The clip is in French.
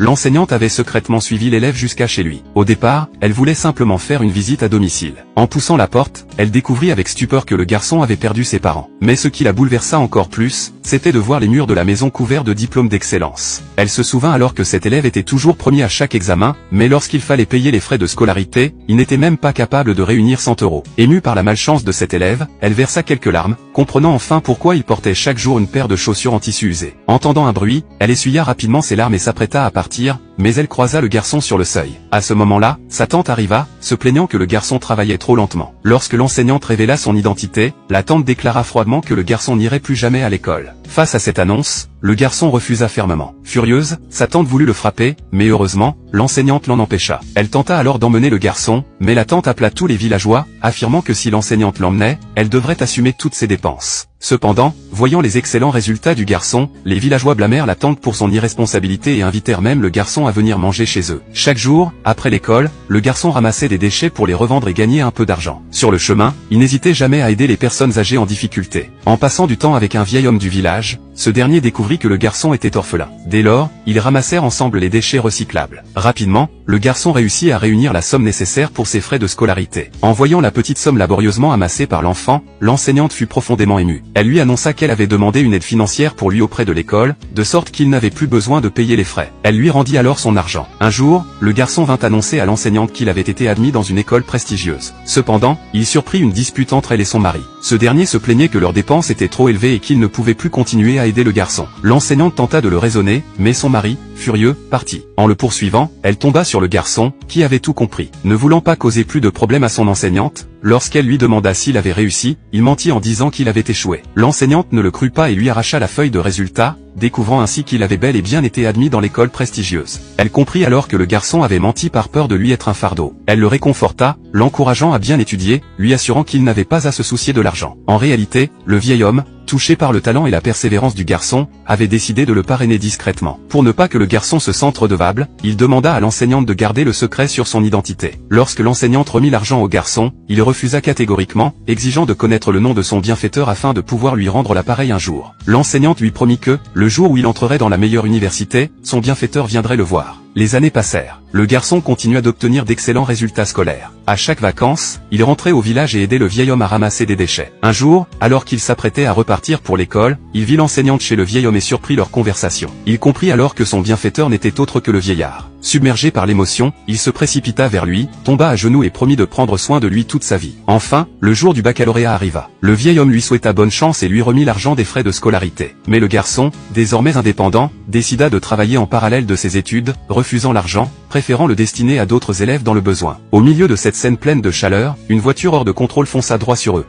L'enseignante avait secrètement suivi l'élève jusqu'à chez lui. Au départ, elle voulait simplement faire une visite à domicile. En poussant la porte, elle découvrit avec stupeur que le garçon avait perdu ses parents. Mais ce qui la bouleversa encore plus, c'était de voir les murs de la maison couverts de diplômes d'excellence. Elle se souvint alors que cet élève était toujours premier à chaque examen, mais lorsqu'il fallait payer les frais de scolarité, il n'était même pas capable de réunir 100 €. Émue par la malchance de cet élève, elle versa quelques larmes, comprenant enfin pourquoi il portait chaque jour une paire de chaussures en tissu usé. Entendant un bruit, elle essuya rapidement ses larmes et s'apprêta à partir, mais elle croisa le garçon sur le seuil. À ce moment-là, sa tante arriva, se plaignant que le garçon travaillait trop lentement. Lorsque l'enseignante révéla son identité, la tante déclara froidement que le garçon n'irait plus jamais à l'école. Face à cette annonce, le garçon refusa fermement. Furieuse, sa tante voulut le frapper, mais heureusement, l'enseignante l'en empêcha. Elle tenta alors d'emmener le garçon, mais la tante appela tous les villageois, affirmant que si l'enseignante l'emmenait, elle devrait assumer toutes ses dépenses. Cependant, voyant les excellents résultats du garçon, les villageois blâmèrent la tante pour son irresponsabilité et invitèrent même le garçon à venir manger chez eux. Chaque jour, après l'école, le garçon ramassait des déchets pour les revendre et gagner un peu d'argent. Sur le chemin, il n'hésitait jamais à aider les personnes âgées en difficulté. En passant du temps avec un vieil homme du village, ce dernier découvrit que le garçon était orphelin. Dès lors, ils ramassèrent ensemble les déchets recyclables. Rapidement, le garçon réussit à réunir la somme nécessaire pour ses frais de scolarité. En voyant la petite somme laborieusement amassée par l'enfant, l'enseignante fut profondément émue. Elle lui annonça qu'elle avait demandé une aide financière pour lui auprès de l'école, de sorte qu'il n'avait plus besoin de payer les frais. Elle lui rendit alors son argent. Un jour, le garçon vint annoncer à l'enseignante qu'il avait été admis dans une école prestigieuse. Cependant, il surprit une dispute entre elle et son mari. Ce dernier se plaignait que leurs dépenses étaient trop élevées et qu'il ne pouvait plus continuer à aider le garçon. L'enseignante tenta de le raisonner, mais son mari, furieux, partit. En le poursuivant, elle tomba sur le garçon, qui avait tout compris. Ne voulant pas causer plus de problèmes à son enseignante, lorsqu'elle lui demanda s'il avait réussi, il mentit en disant qu'il avait échoué. L'enseignante ne le crut pas et lui arracha la feuille de résultat, découvrant ainsi qu'il avait bel et bien été admis dans l'école prestigieuse. Elle comprit alors que le garçon avait menti par peur de lui être un fardeau. Elle le réconforta, l'encourageant à bien étudier, lui assurant qu'il n'avait pas à se soucier de l'argent. En réalité, le vieil homme, touché par le talent et la persévérance du garçon, avait décidé de le parrainer discrètement. Pour ne pas que le garçon se sente redevable, il demanda à l'enseignante de garder le secret sur son identité. Lorsque l'enseignante remit l'argent au garçon, il refusa catégoriquement, exigeant de connaître le nom de son bienfaiteur afin de pouvoir lui rendre l'appareil un jour. L'enseignante lui promit que, le jour où il entrerait dans la meilleure université, son bienfaiteur viendrait le voir. Les années passèrent. Le garçon continua d'obtenir d'excellents résultats scolaires. À chaque vacances, il rentrait au village et aidait le vieil homme à ramasser des déchets. Un jour, alors qu'il s'apprêtait à repartir pour l'école, il vit l'enseignante chez le vieil homme et surprit leur conversation. Il comprit alors que son bienfaiteur n'était autre que le vieillard. Submergé par l'émotion, il se précipita vers lui, tomba à genoux et promit de prendre soin de lui toute sa vie. Enfin, le jour du baccalauréat arriva. Le vieil homme lui souhaita bonne chance et lui remit l'argent des frais de scolarité. Mais le garçon, désormais indépendant, décida de travailler en parallèle de ses études, refusant l'argent, préférant le destiner à d'autres élèves dans le besoin. Au milieu de cette scène pleine de chaleur, une voiture hors de contrôle fonça droit sur eux.